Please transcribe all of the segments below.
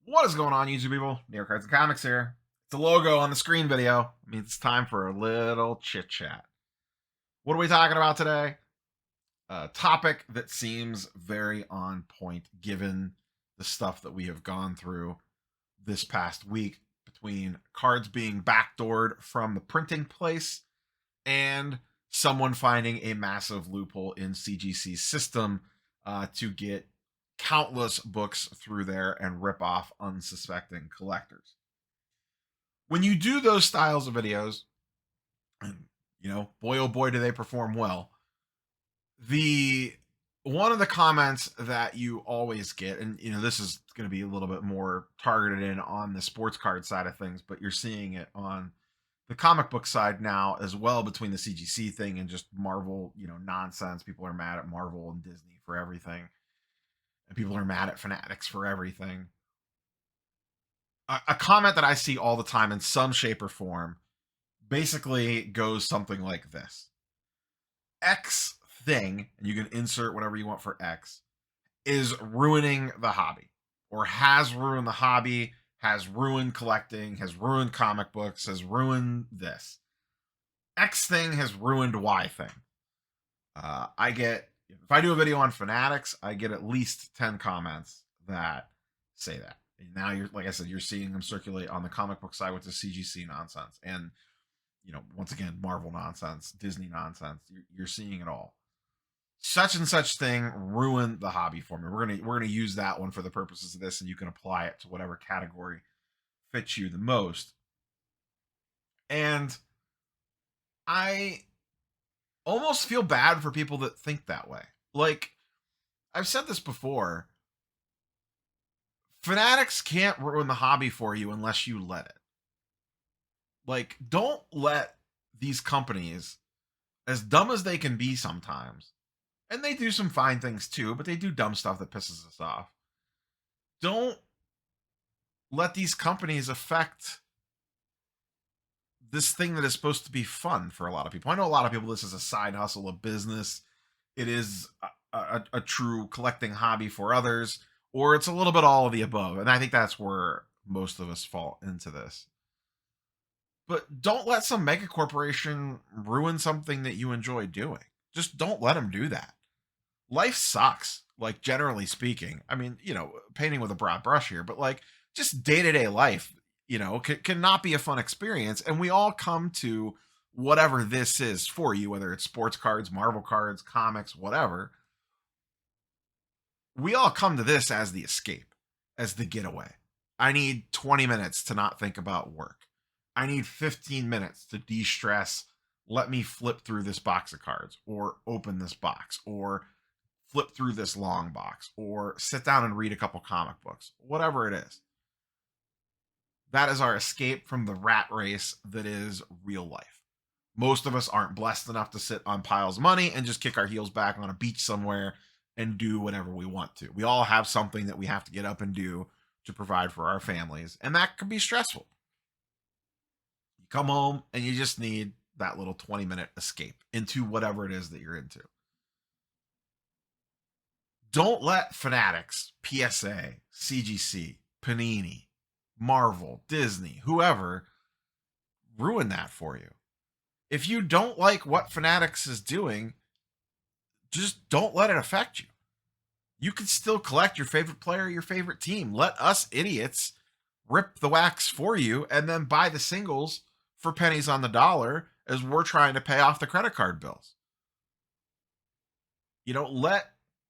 What is going on, YouTube people? New York Cards and Comics here. It's a logo on the screen video. It means it's time for a little chit chat. What are we talking about today? A topic that seems very on point given the stuff that we have gone through this past week between cards being backdoored from the printing place and someone finding a massive loophole in CGC's system to get countless books through there and rip off unsuspecting collectors. When you do those styles of videos, and boy oh boy do they perform well. The one of the comments that you always get, and this is going to be a little bit more targeted in on the sports card side of things, but you're seeing it on the comic book side now as well, between the CGC thing and just Marvel, nonsense. People are mad at Marvel and Disney for everything. And people are mad at Fanatics for everything. A comment that I see all the time in some shape or form basically goes something like this. X thing, and you can insert whatever you want for X, is ruining the hobby, or has ruined the hobby, has ruined collecting, has ruined comic books, has ruined this. X thing has ruined Y thing. If I do a video on Fanatics, I get at least 10 comments that say that. And now like I said, you're seeing them circulate on the comic book side with the CGC nonsense. And, once again, Marvel nonsense, Disney nonsense. You're seeing it all. Such and such thing ruined the hobby for me. We're gonna use that one for the purposes of this, and you can apply it to whatever category fits you the most. And I almost feel bad for people that think that way. Like, I've said this before. Fanatics can't ruin the hobby for you unless you let it. Like, don't let these companies, as dumb as they can be sometimes, and they do some fine things too, but they do dumb stuff that pisses us off. Don't let these companies affect this thing that is supposed to be fun for a lot of people. I know a lot of people, this is a side hustle, a business. It is a true collecting hobby for others, or it's a little bit all of the above. And I think that's where most of us fall into this. But don't let some mega corporation ruin something that you enjoy doing. Just don't let them do that. Life sucks, like, generally speaking. I mean, painting with a broad brush here, but like, just day-to-day life, cannot be a fun experience. And we all come to whatever this is for you, whether it's sports cards, Marvel cards, comics, whatever. We all come to this as the escape, as the getaway. I need 20 minutes to not think about work. I need 15 minutes to de-stress. Let me flip through this box of cards, or open this box, or flip through this long box, or sit down and read a couple comic books, whatever it is. That is our escape from the rat race that is real life. Most of us aren't blessed enough to sit on piles of money and just kick our heels back on a beach somewhere and do whatever we want to. We all have something that we have to get up and do to provide for our families, and that can be stressful. You come home and you just need that little 20-minute escape into whatever it is that you're into. Don't let Fanatics, PSA, CGC, Panini, Marvel, Disney, whoever, ruin that for you. If you don't like what Fanatics is doing, just don't let it affect you. You can still collect your favorite player, your favorite team. Let us idiots rip the wax for you and then buy the singles for pennies on the dollar as we're trying to pay off the credit card bills.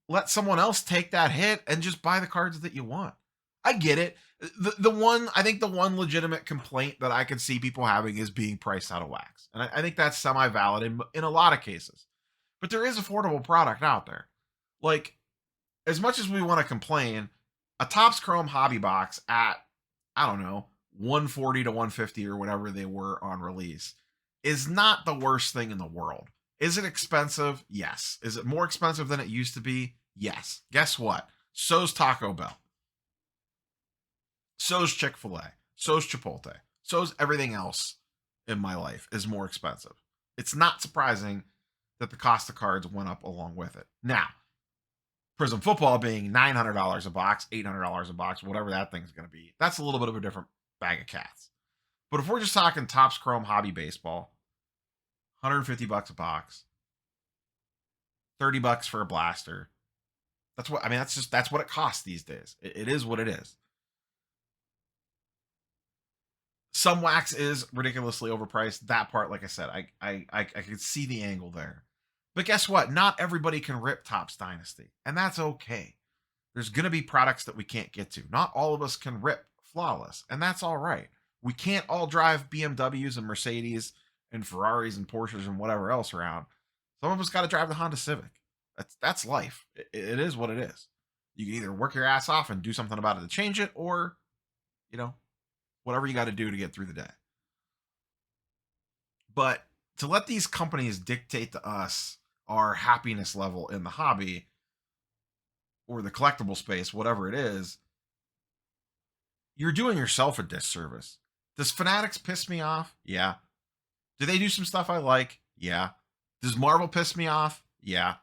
Let someone else take that hit and just buy the cards that you want. I get it. I think the one legitimate complaint that I can see people having is being priced out of wax. And I think that's semi-valid in a lot of cases. But there is affordable product out there. Like, as much as we want to complain, a Topps Chrome hobby box at, I don't know, 140 to 150 or whatever they were on release is not the worst thing in the world. Is it expensive? Yes. Is it more expensive than it used to be? Yes. Guess what? So's Taco Bell. So's Chick-fil-A. So's Chipotle. So's everything else in my life is more expensive. It's not surprising that the cost of cards went up along with it. Now, Prism football being $900 a box, $800 a box, whatever that thing's going to be. That's a little bit of a different bag of cats. But if we're just talking Topps Chrome Hobby Baseball, $150 a box, $30 for a blaster. That's what I mean. That's what it costs these days. It is what it is. Some wax is ridiculously overpriced. That part, like I said, I can see the angle there. But guess what? Not everybody can rip Topps Dynasty, and that's okay. There's going to be products that we can't get to. Not all of us can rip Flawless, and that's all right. We can't all drive BMWs and Mercedes and Ferraris and Porsches and whatever else around. Some of us got to drive the Honda Civic. That's life. It is what it is. You can either work your ass off and do something about it to change it, or, whatever you got to do to get through the day. But to let these companies dictate to us our happiness level in the hobby or the collectible space, whatever it is, you're doing yourself a disservice. Does Fanatics piss me off? Yeah. Do they do some stuff I like? Yeah. Does Marvel piss me off? Yeah.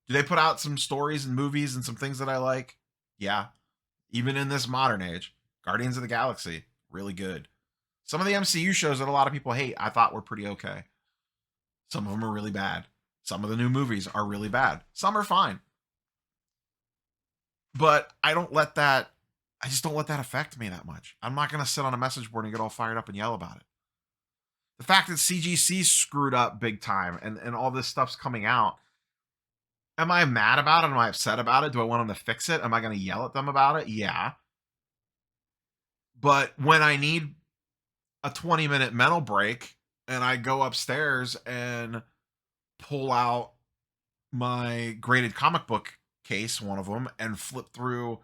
Do they put out some stories and movies and some things that I like? Yeah. Even in this modern age, Guardians of the Galaxy, really good. Some of the MCU shows that a lot of people hate, I thought were pretty okay. Some of them are really bad. Some of the new movies are really bad. Some are fine. But I just don't let that affect me that much. I'm not going to sit on a message board and get all fired up and yell about it. The fact that CGC screwed up big time and all this stuff's coming out, am I mad about it? Am I upset about it? Do I want them to fix it? Am I going to yell at them about it? Yeah. But when I need a 20-minute mental break and I go upstairs and pull out my graded comic book case, one of them, and flip through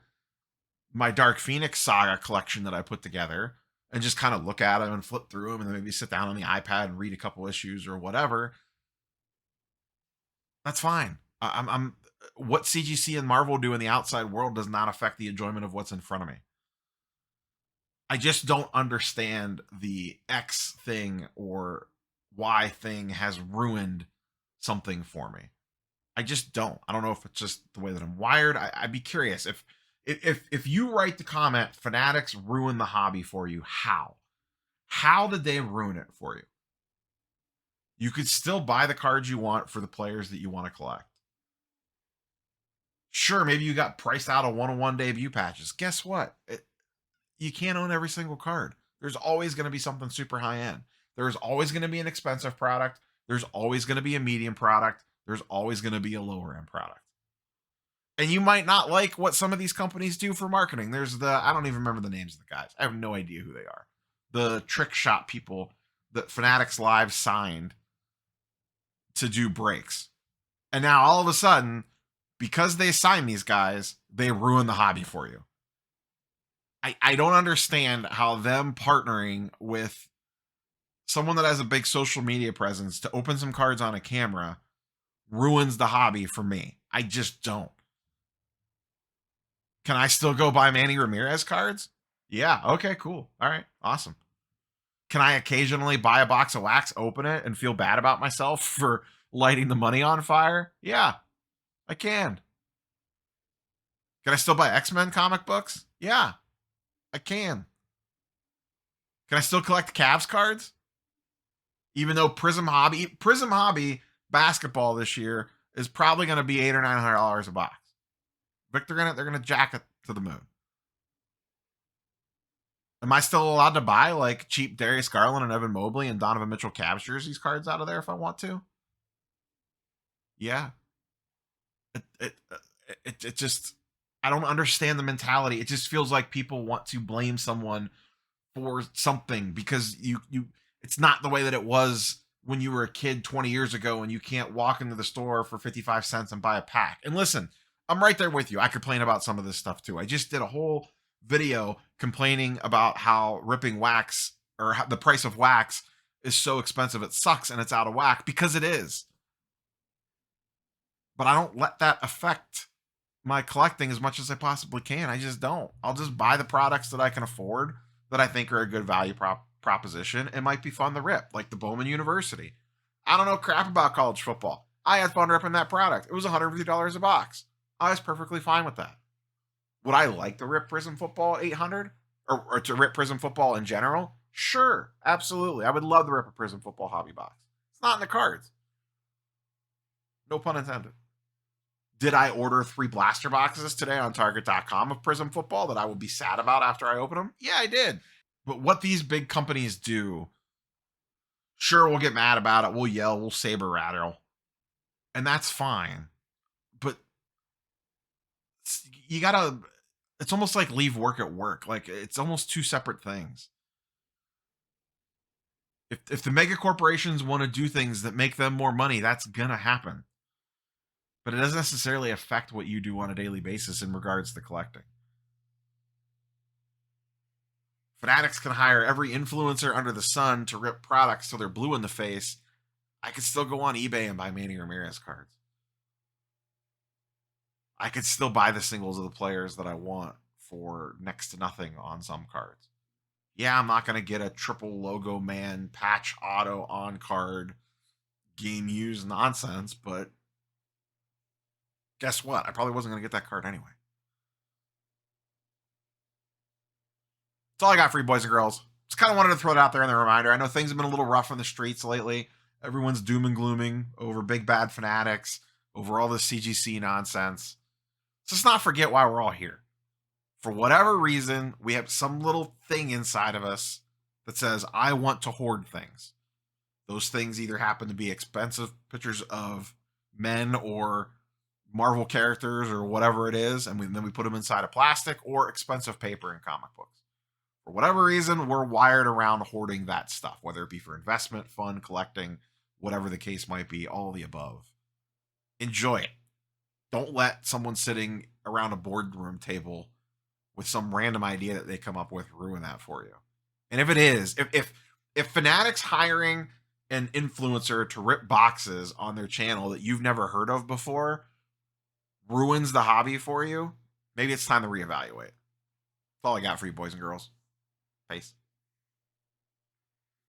my Dark Phoenix Saga collection that I put together and just kind of look at them and flip through them and then maybe sit down on the iPad and read a couple issues or whatever, that's fine. I'm what CGC and Marvel do in the outside world does not affect the enjoyment of what's in front of me. I just don't understand the X thing or Y thing has ruined something for me. I just don't. I don't know if it's just the way that I'm wired. I'd be curious if you write the comment, Fanatics ruined the hobby for you. How did they ruin it for you? You could still buy the cards you want for the players that you want to collect. Sure, maybe you got priced out of 101 debut patches. Guess what? You can't own every single card. There's always going to be something super high end. There's always going to be an expensive product. There's always going to be a medium product. There's always going to be a lower end product. And you might not like what some of these companies do for marketing. There's I don't even remember the names of the guys. I have no idea who they are. The trick shop people that Fanatics Live signed to do breaks. And now all of a sudden, because they signed these guys, they ruin the hobby for you. I don't understand how them partnering with someone that has a big social media presence to open some cards on a camera ruins the hobby for me. I just don't. Can I still go buy Manny Ramirez cards? Yeah. Okay, cool. All right. Awesome. Can I occasionally buy a box of wax, open it, and feel bad about myself for lighting the money on fire? Yeah, I can. Can I still buy X-Men comic books? Yeah, I can. Can I still collect Cavs cards? Even though Prism Hobby basketball this year is probably going to be $800 or $900 a box. But they're gonna jack it to the moon. Am I still allowed to buy like cheap Darius Garland and Evan Mobley and Donovan Mitchell Cavs jerseys cards out of there if I want to? Yeah. It just, I don't understand the mentality. It just feels like people want to blame someone for something because it's not the way that it was when you were a kid 20 years ago and you can't walk into the store for 55 cents and buy a pack. And listen, I'm right there with you. I complain about some of this stuff too. I just did a whole video complaining about how ripping wax or how the price of wax is so expensive. It sucks and it's out of whack because it is. But I don't let that affect my collecting as much as I possibly can. I just don't. I'll just buy the products that I can afford that I think are a good value proposition. It might be fun to rip, like the Bowman University. I don't know crap about college football. I had fun ripping that product. It was $150 a box. I was perfectly fine with that. Would I like to rip Prism Football 800? Or to rip Prism Football in general? Sure, absolutely. I would love to rip a Prism Football hobby box. It's not in the cards. No pun intended. Did I order 3 blaster boxes today on Target.com of Prism Football that I will be sad about after I open them? Yeah, I did. But what these big companies do, sure, we'll get mad about it. We'll yell, we'll saber rattle. And that's fine. But you gotta, it's almost like leave work at work. Like, it's almost 2 separate things. If the mega corporations want to do things that make them more money, that's gonna happen. But it doesn't necessarily affect what you do on a daily basis in regards to collecting. Fanatics can hire every influencer under the sun to rip products till they're blue in the face. I could still go on eBay and buy Manny Ramirez cards. I could still buy the singles of the players that I want for next to nothing on some cards. Yeah, I'm not going to get a triple logo man patch auto on card game use nonsense, but guess what? I probably wasn't going to get that card anyway. That's all I got for you, boys and girls. Just kind of wanted to throw it out there in the reminder. I know things have been a little rough on the streets lately. Everyone's doom and glooming over big bad Fanatics, over all this CGC nonsense. So let's not forget why we're all here. For whatever reason, we have some little thing inside of us that says, I want to hoard things. Those things either happen to be expensive pictures of men or Marvel characters or whatever it is, and then we put them inside of plastic, or expensive paper and comic books. For whatever reason, we're wired around hoarding that stuff, whether it be for investment, fun, collecting, whatever the case might be, all the above. Enjoy it. Don't let someone sitting around a boardroom table with some random idea that they come up with ruin that for you. And if it is, if Fanatics hiring an influencer to rip boxes on their channel that you've never heard of before ruins the hobby for you, maybe it's time to reevaluate. That's all I got for you, boys and girls. Peace.